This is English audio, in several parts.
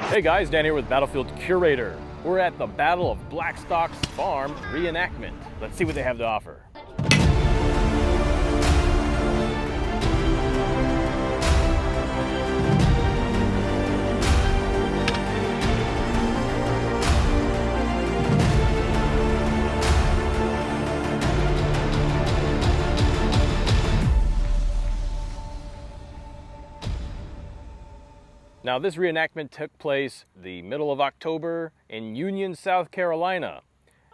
Hey guys, Dan here with Battlefield Curator. We're at the Battle of BlackStock's Farm reenactment. Let's see what they have to offer. Now, this reenactment took place the middle of October in Union, South Carolina.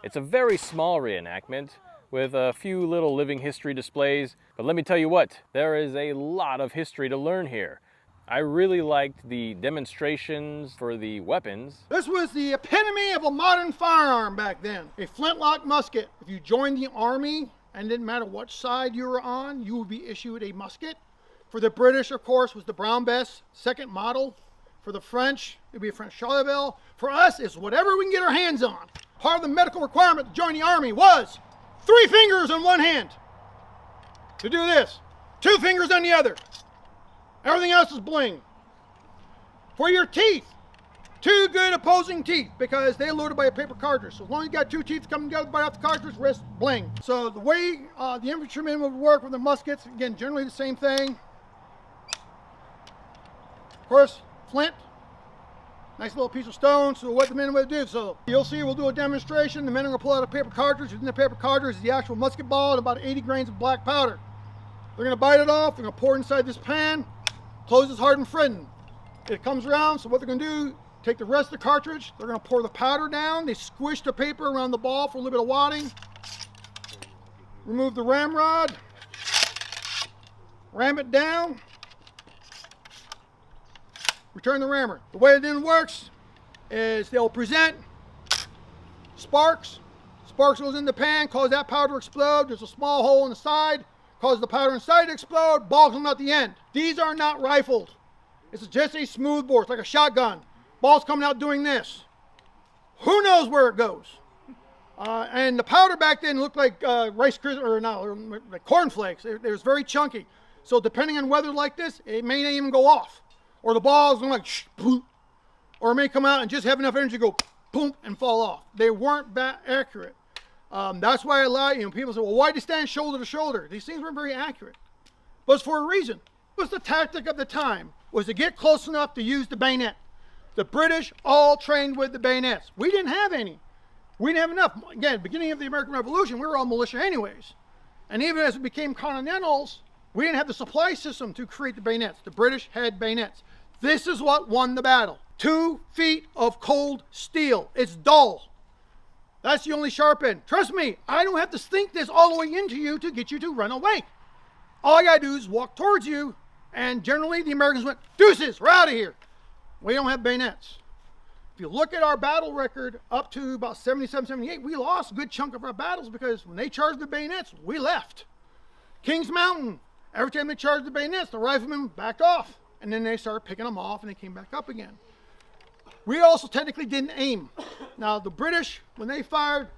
It's a very small reenactment with a few little living history displays, but let me tell you what, there is a lot of history to learn here. I really liked the demonstrations for the weapons. This was the epitome of a modern firearm back then, a flintlock musket. If you joined the army, and it didn't matter what side you were on, you would be issued a musket. For the British, of course, was the Brown Bess, second model. For the French, it would be a French Charleville. For us, it's whatever we can get our hands on. Part of the medical requirement to join the army was 3 fingers on one hand to do this, 2 fingers on the other. Everything else is bling. For your teeth, 2 good opposing teeth, because they're loaded by a paper cartridge. So as long as you got 2 teeth coming together right off the cartridge, wrist, bling. So the way the infantrymen would work with the muskets, again, generally the same thing. Of course, flint, nice little piece of stone. So what the men would do, so you'll see we'll do a demonstration. The men are going to pull out a paper cartridge. Within the paper cartridge is the actual musket ball and about 80 grains of black powder. They're going to bite it off. They're going to pour it inside this pan. Closes hard and fritting. It comes around, so what they're going to do, take the rest of the cartridge. They're going to pour the powder down. They squish the paper around the ball for a little bit of wadding. Remove the ramrod. Ram it down. Return the rammer. The way it then works is they'll present sparks. Sparks goes in the pan, cause that powder to explode. There's a small hole in the side, cause the powder inside to explode, ball coming out the end. These are not rifled. It's just a smooth bore. It's like a shotgun. Ball's coming out doing this. Who knows where it goes? And the powder back then looked like Rice Krispies, or no, like cornflakes. It was very chunky. So depending on weather like this, it may not even go off. Or the ball's going like shh, boom, or it may come out and just have enough energy to go boom and fall off. They weren't that accurate. That's why people say, well, why do you stand shoulder to shoulder? These things weren't very accurate. But it's for a reason. It was the tactic of the time, was to get close enough to use the bayonet. The British all trained with the bayonets. We didn't have any. We didn't have enough. Again, beginning of the American Revolution, we were all militia anyways. And even as we became continentals, we didn't have the supply system to create the bayonets. The British had bayonets. This is what won the battle. 2 feet of cold steel. It's dull. That's the only sharp end. Trust me, I don't have to sink this all the way into you to get you to run away. All I gotta do is walk towards you, and generally the Americans went, deuces, we're out of here. We don't have bayonets. If you look at our battle record up to about 77, 78, we lost a good chunk of our battles because when they charged the bayonets, we left. Kings Mountain, every time they charged the bayonets, the riflemen backed off. And then they started picking them off and they came back up again. We also technically didn't aim. Now the British, when they fired,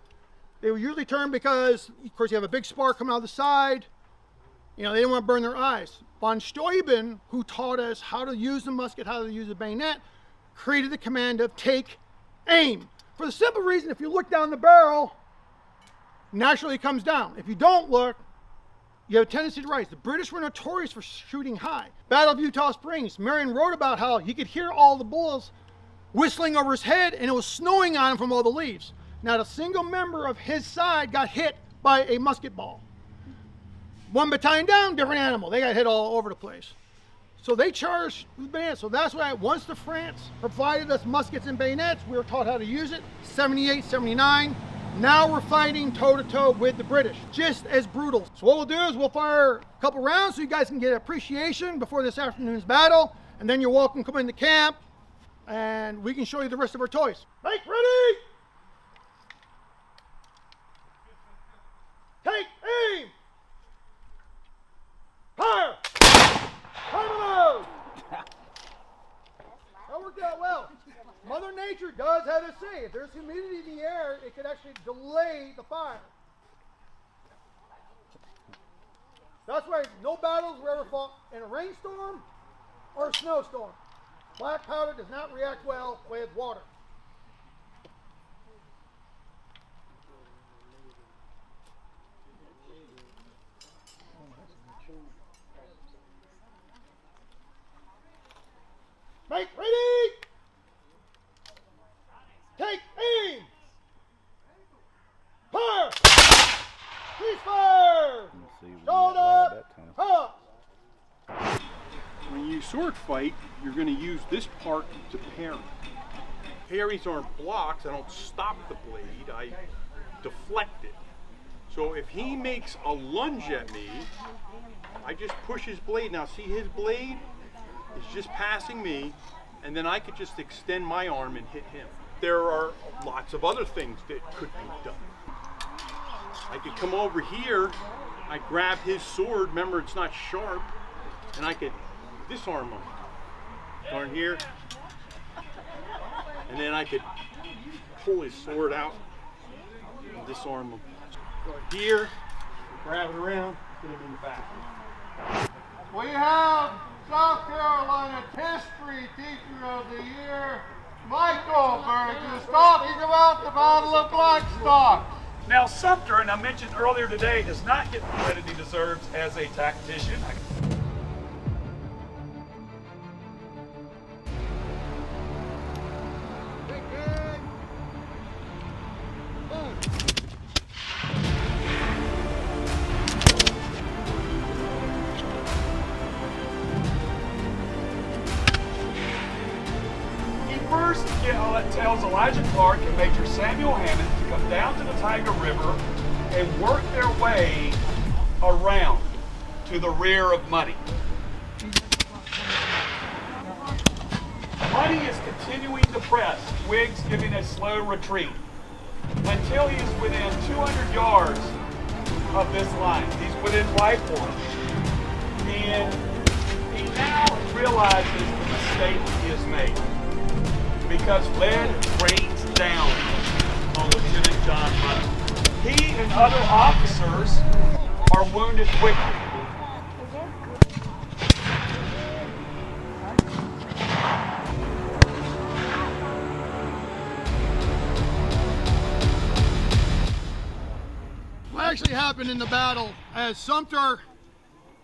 they were usually turned because, of course, you have a big spark coming out the side. They didn't want to burn their eyes. Von Steuben, who taught us how to use the musket, how to use the bayonet, created the command of take aim. For the simple reason, if you look down the barrel, naturally it comes down. If you don't look, you have a tendency to rise. The British were notorious for shooting high. Battle of Eutaw Springs, Marion wrote about how he could hear all the bullets whistling over his head and it was snowing on him from all the leaves. Not a single member of his side got hit by a musket ball. 1 battalion down, different animal. They got hit all over the place. So they charged with bayonets. So that's why once the France provided us muskets and bayonets, we were taught how to use it. 78, 79. Now we're fighting toe-to-toe with the British, just as brutal. So what we'll do is we'll fire a couple rounds so you guys can get appreciation before this afternoon's battle, and then you're welcome to come into camp, and we can show you the rest of our toys. Make ready! Take aim! Fire! Time to load! That worked out well. Mother Nature does have a say. If there's humidity in the air, it could actually delay the fire. That's why no battles were ever fought in a rainstorm or a snowstorm. Black powder does not react well with water. Make ready! Take aim! Fire! Cease fire! Shoulder! Up! When you sword fight, you're going to use this part to parry. Parries aren't blocks. I don't stop the blade. I deflect it. So if he makes a lunge at me, I just push his blade. Now see, his blade is just passing me, and then I could just extend my arm and hit him. There are lots of other things that could be done. I could come over here, I grab his sword, remember it's not sharp, and I could disarm him. Turn here, and then I could pull his sword out and disarm him. Go here, grab it around, put him in the back. We have South Carolina History Teacher of the Year, Michael Burgess, talking about the Battle of BlackStock's. Now Sumter, and I mentioned earlier today, does not get the credit he deserves as a tactician. First, tells Elijah Clark and Major Samuel Hammond to come down to the Tiger River and work their way around to the rear of Money. Money is continuing to press, Twiggs giving a slow retreat until he is within 200 yards of this line. He's within rifle range. And he now realizes the mistake he has made, because lead rains down on Lieutenant John Money. He and other officers are wounded quickly. What actually happened in the battle, as Sumter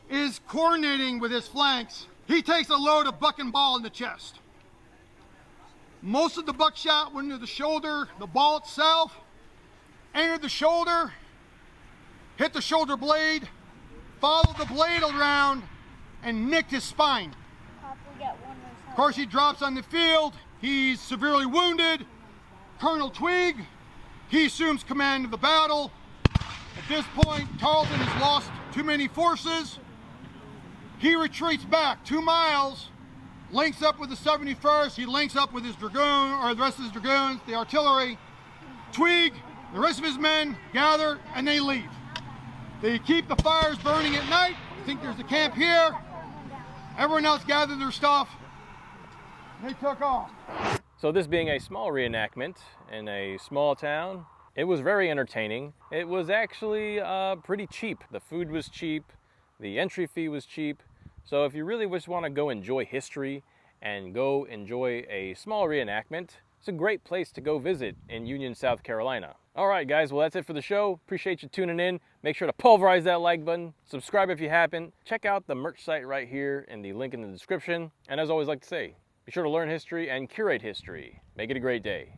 is coordinating with his flanks, he takes a load of buck and ball in the chest. Most of the buckshot went into the shoulder. The ball itself entered the shoulder, hit the shoulder blade, followed the blade around, and nicked his spine. Of course, he drops on the field. He's severely wounded. Colonel Twigg, he assumes command of the battle. At this point, Tarleton has lost too many forces. He retreats back 2 miles, links up with the 71st, he links up with his dragoon, or the rest of his dragoons, the artillery. Twigg, the rest of his men gather and they leave. They keep the fires burning at night. I think there's a camp here. Everyone else gathered their stuff. They took off. So this being a small reenactment in a small town, it was very entertaining. It was actually pretty cheap. The food was cheap, the entry fee was cheap. So if you really just want to go enjoy history and go enjoy a small reenactment, it's a great place to go visit in Union, South Carolina. All right, guys, well, that's it for the show. Appreciate you tuning in. Make sure to pulverize that like button. Subscribe if you haven't. Check out the merch site right here in the link in the description. And as I always like to say, be sure to learn history and curate history. Make it a great day.